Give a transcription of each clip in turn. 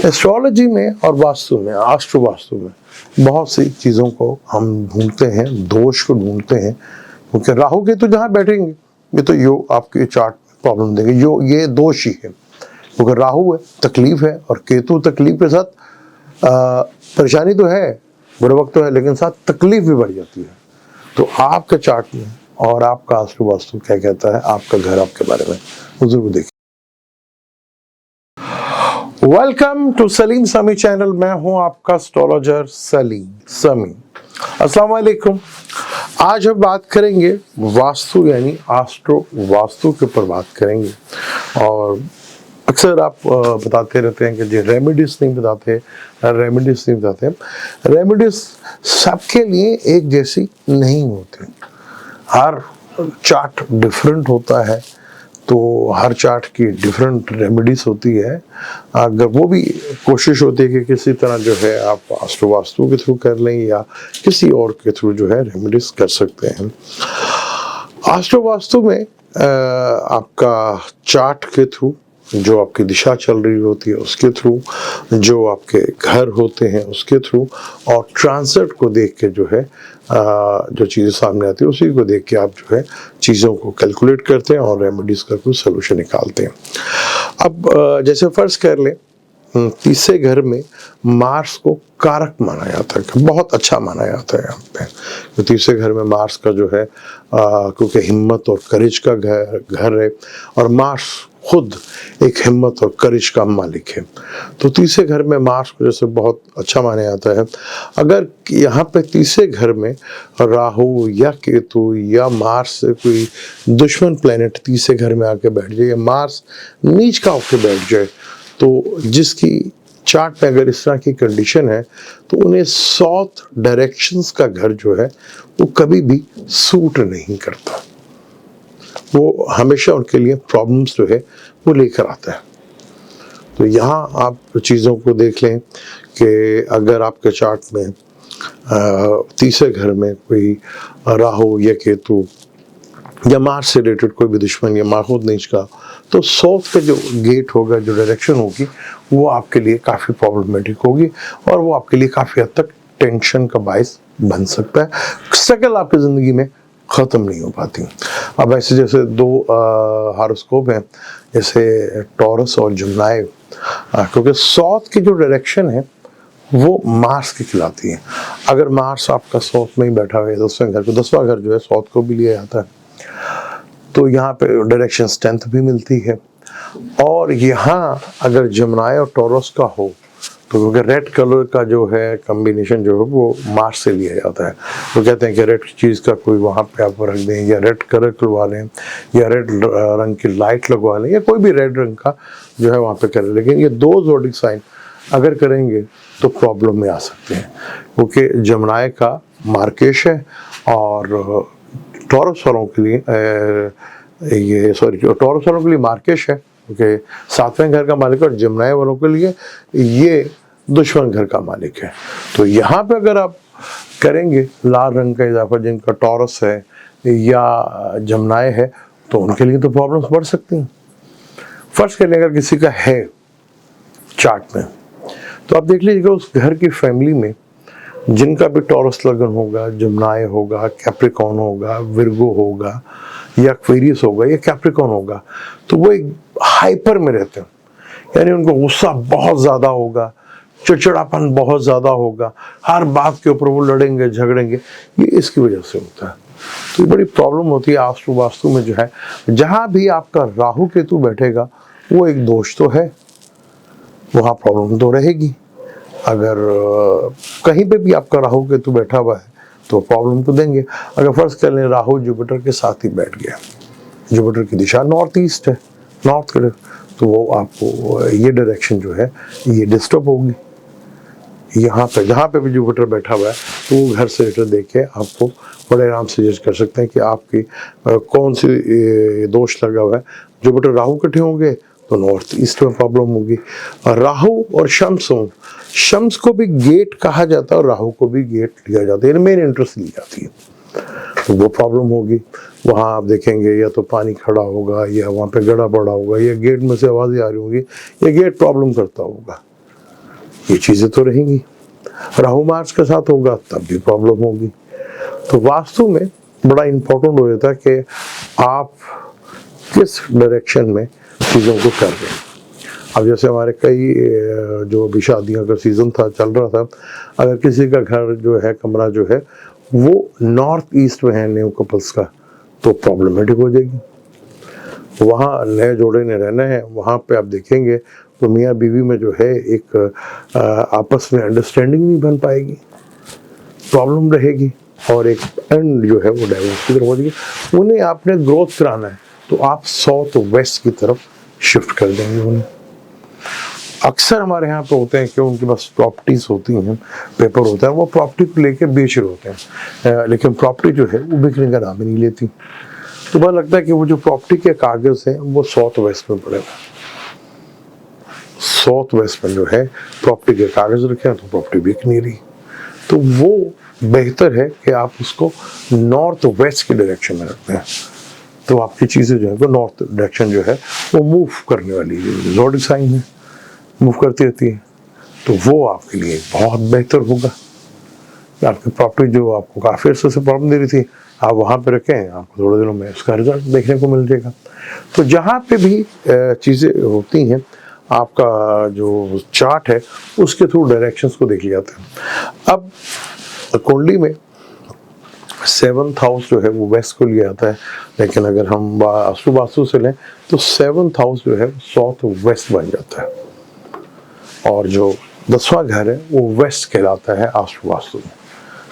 Astrology में और वास्तु में, आस्ट्रो वास्तु में बहुत सी चीज़ों को हम ढूंढते हैं, दोष को ढूंढते हैं, क्योंकि राहु केतु जहाँ बैठेंगे ये तो यो आपके चार्ट प्रॉब्लम देंगे, यो ये दोष ही है। क्योंकि राहु है तकलीफ है और केतु तकलीफ के साथ परेशानी तो है, बुरा वक्त तो है, लेकिन साथ तकलीफ भी बढ़ जाती है। तो आपके चार्ट में और आपका आस्ट्रो वास्तु क्या कहता है, आपका घर आपके बारे में जरूर देखिए। वेलकम टू सलीम समी चैनल। मैं हूं आपका एस्ट्रोलॉजर सलीम समी। अस्सलाम वालेकुम। आज हम बात करेंगे वास्तु यानी आस्ट्रो वास्तु के ऊपर बात करेंगे। और अक्सर आप बताते रहते हैं कि जी रेमेडीज नहीं बताते, रेमेडीज सबके लिए एक जैसी नहीं होती, हर चार्ट डिफरेंट होता है, तो हर चार्ट की डिफरेंट रेमेडीज होती है। अगर वो भी कोशिश होती है कि किसी तरह जो है आप आस्ट्रो वास्तु के थ्रू कर लें या किसी और के थ्रू जो है रेमेडीज कर सकते हैं। आस्ट्रो वास्तु में आपका चार्ट के थ्रू जो आपकी दिशा चल रही होती है उसके थ्रू, जो आपके घर होते हैं उसके थ्रू, और ट्रांजिट को देख के जो है जो चीज़ें सामने आती है उसी को देख के आप जो है चीज़ों को कैलकुलेट करते हैं और रेमेडीज का कुछ सोल्यूशन निकालते हैं। अब जैसे फर्ज कर लें तीसरे घर में मार्स को कारक माना जाता है, बहुत अच्छा माना जाता है यहाँ पे। तो तीसरे घर में मार्स का जो है क्योंकि हिम्मत और करेज का घर है और मार्स खुद एक हिम्मत और करेज का मालिक है, तो तीसरे घर में मार्स को जैसे बहुत अच्छा माना जाता है। अगर यहाँ पे तीसरे घर में राहु या केतु या मार्स से कोई दुश्मन प्लेनेट तीसरे घर में आके बैठ जाए या मार्स नीच का होकर बैठ जाए, तो जिसकी चार्ट में अगर इस तरह की कंडीशन है तो उन्हें साउथ डायरेक्शंस का घर जो है वो कभी भी सूट नहीं करता, वो हमेशा उनके लिए प्रॉब्लम्स जो है वो लेकर आता है। तो यहाँ आप चीज़ों को देख लें कि अगर आपके चार्ट में तीसरे घर में कोई राहु या केतु या मार्स से रिलेटेड कोई भी दुश्मन या माखूद नीच का, तो साउथ का जो गेट होगा, जो डायरेक्शन होगी, वो आपके लिए काफ़ी प्रॉब्लमेटिक होगी और वो आपके लिए काफ़ी हद तक टेंशन का बायस बन सकता है। स्ट्रगल आपकी ज़िंदगी में ख़त्म नहीं हो पाती। अब ऐसे जैसे दो हॉरोस्कोप हैं, जैसे टॉरस और जमनाई, क्योंकि साउथ की जो डायरेक्शन है वो मार्स की खिलाती है। अगर मार्स आपका साउथ में ही बैठा हुआ है, 10वें घर को, 10वां घर जो है साउथ को भी लिया जाता है, तो यहाँ पे डायरेक्शन स्ट्रेंथ भी मिलती है। और यहाँ अगर जमनाई और टॉरस का हो तो क्योंकि रेड कलर का जो है कॉम्बिनेशन जो है वो मार्स से लिया जाता है, तो कहते हैं कि रेड चीज़ का कोई वहाँ पे आप रख दें या रेड कलर करवा लें या रेड रंग की लाइट लगवा लें या कोई भी रेड रंग का जो है वहाँ पे करें। लेकिन ये दो ज़ोडिक साइन अगर करेंगे तो प्रॉब्लम में आ सकते हैं, क्योंकि जमनाई का मार्केश है और टॉरस वालों के लिए टॉरस वालों के लिए मार्केश है, क्योंकि 7वें घर का मालिक, और जमनाई वालों के लिए ये दुश्मन घर का मालिक है। तो यहाँ पे अगर आप करेंगे लाल रंग का इजाफा, जिनका टॉरस है या जमनाई है, तो उनके लिए तो प्रॉब्लम्स बढ़ सकती हैं। फर्ज कर लें अगर किसी का है चार्ट में, तो आप देख लीजिएगा उस घर की फैमिली में जिनका भी टॉरस लगन होगा, जमनाई होगा, कैप्रिकॉर्न होगा, विर्गो होगा या एक्वेरियस होगा या कैप्रिकॉर्न होगा, तो वो एक हाइपर में रहते हैं, यानी उनको गुस्सा बहुत ज़्यादा होगा, चिड़चिड़ापन बहुत ज़्यादा होगा, हर बात के ऊपर वो लड़ेंगे झगड़ेंगे, ये इसकी वजह से होता है। तो ये बड़ी प्रॉब्लम होती है आस्ट्रो वास्तु में जो है। जहाँ भी आपका राहु केतु बैठेगा वो एक दोष तो है, वहाँ प्रॉब्लम तो रहेगी। अगर कहीं पे भी आपका राहु केतु बैठा हुआ है तो प्रॉब्लम तो देंगे। अगर फर्ज कर लें राहु जुपिटर के साथ ही बैठ गया, जुपिटर की दिशा नॉर्थ ईस्ट है, नॉर्थ की, तो वो आपको ये डायरेक्शन जो है ये डिस्टर्ब होगी। यहाँ पे जहाँ पे भी जुपिटर बैठा हुआ है तो वो घर से रिलेटेड देख के आपको बड़े आराम से जज कर सकते हैं कि आपकी कौन सी दोष लगा हुआ है। जुपिटर राहु इकट्ठे होंगे तो नॉर्थ ईस्ट में प्रॉब्लम होगी। राहु और शम्स हो, शम्स को भी गेट कहा जाता है और राहु को भी गेट लिया जाता है, मेन इंटरेस्ट ली जाती है, तो वो प्रॉब्लम होगी। वहाँ आप देखेंगे या तो पानी खड़ा होगा या वहाँ पे गड़ा पड़ा होगा या गेट में से आवाज़ें आ रही होंगी या गेट प्रॉब्लम करता होगा। ये चीज़ें तो रहेंगी। राहु मार्च के साथ होगा तब भी प्रॉब्लम होगी। तो वास्तु में बड़ा इम्पोर्टेंट हो जाता है कि आप किस डायरेक्शन में चीज़ों को कर रहे हैं। अब जैसे हमारे कई जो अभी शादियों का सीज़न था, चल रहा था, अगर किसी का घर जो है, कमरा जो है वो नॉर्थ ईस्ट में है न्यू कपल्स का, तो प्रॉब्लमेटिक हो जाएगी। वहाँ नए जोड़े ने रहना है, वहाँ पे आप देखेंगे तो मियाँ बीवी में जो है एक आपस में अंडरस्टैंडिंग नहीं बन पाएगी, प्रॉब्लम रहेगी और एक एंड जो है वो डाइवोर्स की तरफ हो जाएगी। उन्हें आपने ग्रोथ कराना है तो आप साउथ वेस्ट की तरफ शिफ्ट कर देंगे उन्हें। अक्सर हमारे यहाँ पे होते हैं कि उनके पास प्रॉपर्टीज होती हैं, पेपर होता है, वो प्रॉपर्टी को लेके बेच रहे होते हैं, लेकिन प्रॉपर्टी जो है वो बिकने का नाम ही नहीं लेती। तो मुझे लगता है कि वो जो प्रॉपर्टी के कागज हैं वो साउथ वेस्ट में पड़ेगा। साउथ वेस्ट में जो है प्रॉपर्टी के कागज रखे हैं तो प्रॉपर्टी बिक नहीं रही, तो वो बेहतर है कि आप उसको नॉर्थ वेस्ट की डायरेक्शन में रखते हैं। तो आपकी चीज़ें जो है वो नॉर्थ डायरेक्शन जो है वो मूव करने वाली है, ज़ोडिक साइन है, मूव करती रहती है, तो वो आपके लिए बहुत बेहतर होगा। आपकी प्रॉपर्टी जो आपको काफ़ी अर्से से प्रॉब्लम दे रही थी, आप वहाँ पे रखें, आपको थोड़े दिनों में उसका रिजल्ट देखने को मिल जाएगा। तो जहाँ पे भी चीज़ें होती हैं, आपका जो चार्ट है उसके थ्रू डायरेक्शंस को देख लिया जाता है। अब कुंडली में 7th हाउस जो है वो वेस्ट को लिया जाता है, लेकिन अगर हम वास्तु से लें तो 7th हाउस जो है साउथ वेस्ट बन जाता है और जो 10वां घर है वो वेस्ट कहलाता है वास्तु में,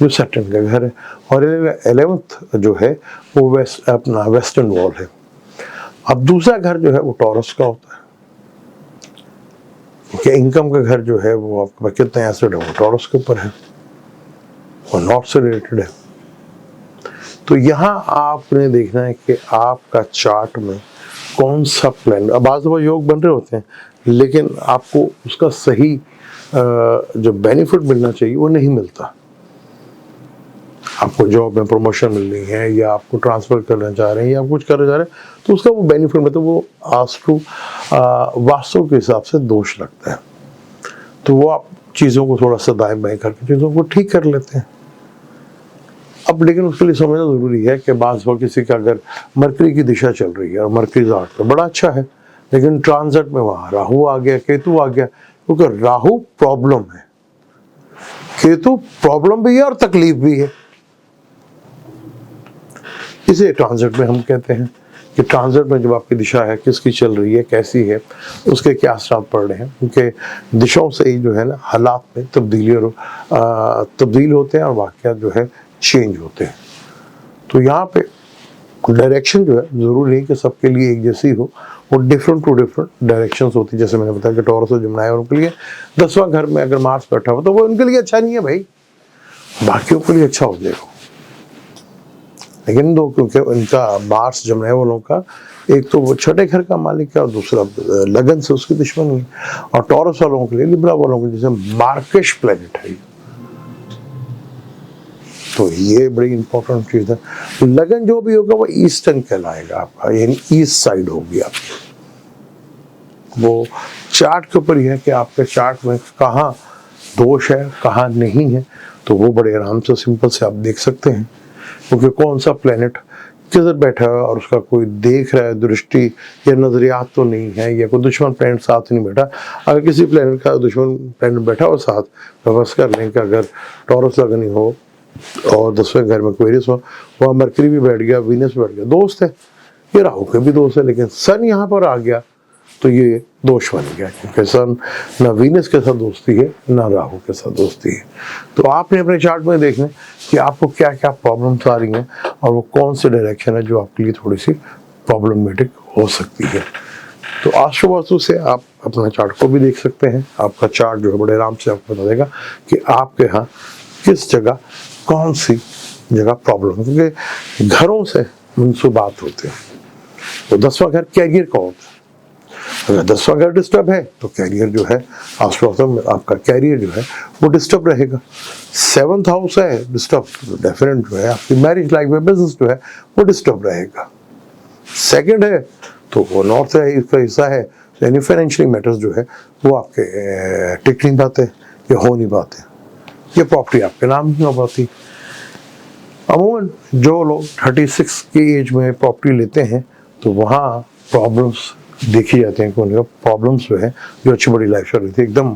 जो सैटर्न का घर है। और 11th जो है वो वेस्ट अपना वेस्टर्न वॉल है। अब दूसरा घर जो है वो टॉरस का होता है, क्योंकि इनकम का घर जो है वो आपका कितने एसेट है वो टॉरस के ऊपर है और नॉर्थ से रिलेटेड है। तो यहाँ आपने देखना है कि आपका चार्ट में कौन सा प्लान, अब आज तो योग बन रहे होते हैं, लेकिन आपको उसका सही जो बेनिफिट मिलना चाहिए वो नहीं मिलता। आपको जॉब में प्रमोशन मिलनी है या आपको ट्रांसफर करना चाह रहे हैं या कुछ करना चाह रहे हैं, तो उसका वो बेनिफिट मतलब वो वास्तु के हिसाब से दोष लगता है। तो वो आप चीज़ों को थोड़ा सा दाएं बाएं करके चीज़ों को ठीक कर लेते हैं। अब लेकिन उसके लिए समझना ज़रूरी है कि बाज़ वक्त किसी का अगर मरकरी की दिशा चल रही है और मरकरी आर्ट तो बड़ा अच्छा है, लेकिन ट्रांजिट में वहाँ राहु आ गया, केतु आ गया, क्योंकि राहु प्रॉब्लम है, केतु प्रॉब्लम भी है और तकलीफ भी है। इसे ट्रांजिट में हम कहते हैं कि ट्रांजिट में जब आपकी दिशा है किसकी चल रही है, कैसी है, उसके क्या असर पड़ रहे हैं, क्योंकि दिशाओं से ही जो है ना हालात में तब्दील होते हैं और वाक़यात जो है चेंज होते हैं। तो यहाँ पे डायरेक्शन जो है ज़रूरी नहीं कि सबके लिए एक जैसी हो, वो डिफरेंट टू डिफरेंट डायरेक्शंस होती है। जैसे मैंने बताया कि टॉरस और जमुना है, उनके लिए 10वां घर में अगर मार्स बैठा हो तो वो उनके लिए अच्छा नहीं है भाई, बाकियों के लिए अच्छा हो जाएगा। लेकिन दो, क्योंकि उनका मार्स जमुना वालों का एक तो वो छठे घर का मालिक है और दूसरा लगन से उसकी दुश्मनी है, और टॉरस वालों के लिए, लिब्रा वालों के जैसे मार्केश प्लेनेट है, तो ये बड़ी इंपॉर्टेंट चीज़ है। लगन जो भी होगा वो ईस्टर्न कहलाएगा आपका, यानी ईस्ट साइड होगी आपकी। वो चार्ट के ऊपर ही है कि आपके चार्ट में कहाँ दोष है कहाँ नहीं है, तो वो बड़े आराम से सिंपल से आप देख सकते हैं, क्योंकि कौन सा प्लेनेट किधर बैठा है और उसका कोई देख रहा है दृष्टि या नजरियात तो नहीं है, या कोई दुश्मन प्लेनेट साथ नहीं बैठा। अगर किसी प्लेनेट का दुश्मन प्लेनेट बैठा हो साथ, तो बस कर लें कि अगर टॉरस लगनी हो और 10वें घर में क्वेरियस हो, वहाँ मरकरी भी बैठ गया, वीनस भी बैठ गया, दोस्त है, ये राहु के भी दोस्त है, लेकिन सन यहाँ पर आ गया तो ये दोष बन गया, क्योंकि सन ना वीनस के साथ दोस्ती है ना राहु के साथ दोस्ती है। तो आपने अपने चार्ट में देखना कि आपको क्या क्या प्रॉब्लम्स आ रही हैं और वो कौन सी डायरेक्शन है जो आपके लिए थोड़ी सी प्रॉब्लमेटिक हो सकती है। तो आश्रम वास्तु से आप अपना चार्ट को भी देख सकते हैं। आपका चार्ट जो है बड़े आराम से आपको बता देगा कि आपके यहाँ किस जगह कौन सी जगह प्रॉब्लम है, क्योंकि घरों से मंसूबात होते हैं। तो 10वां घर कैरियर का होता है, अगर 10वां घर डिस्टर्ब है तो कैरियर जो है आश्रम आपका कैरियर जो है वो डिस्टर्ब रहेगा। 7th हाउस है डिस्टर्ब, तो डेफिनेट जो है आपकी मैरिज लाइफ में बिजनेस जो है वो डिस्टर्ब रहेगा। 2nd है तो वो नॉर्थ है, इसका हिस्सा है, यानी फाइनेंशियली मैटर्स जो है वो आपके टिक नहीं पाते या हो नहीं पाते, ये प्रॉपर्टी आपके नाम नहीं हो पाती। अमूमन जो लोग 36 की एज में प्रॉपर्टी लेते हैं तो वहाँ प्रॉब्लम्स देखी जाती हैं कि उनका प्रॉब्लम्स जो है, जो अच्छी बड़ी लाइफ चल रही थी, एकदम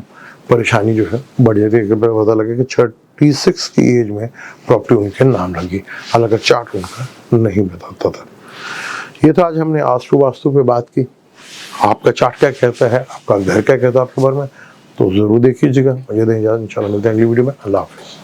परेशानी जो है बढ़ जाती है। पता लगे कि 36 की एज में प्रॉपर्टी उनके नाम लगी, हालांकि चार्ट उनका नहीं बताता था। ये तो आज हमने आस्तु वास्तु पे बात की। आपका चार्ट क्या कहता है, आपका घर क्या कहता है आपके बारे में, तो ज़रूर देखिएगा। मुझे दें इजाज़त, इंशाल्लाह मिलते हैं अगली वीडियो में। अल्लाह हाफ़िज़।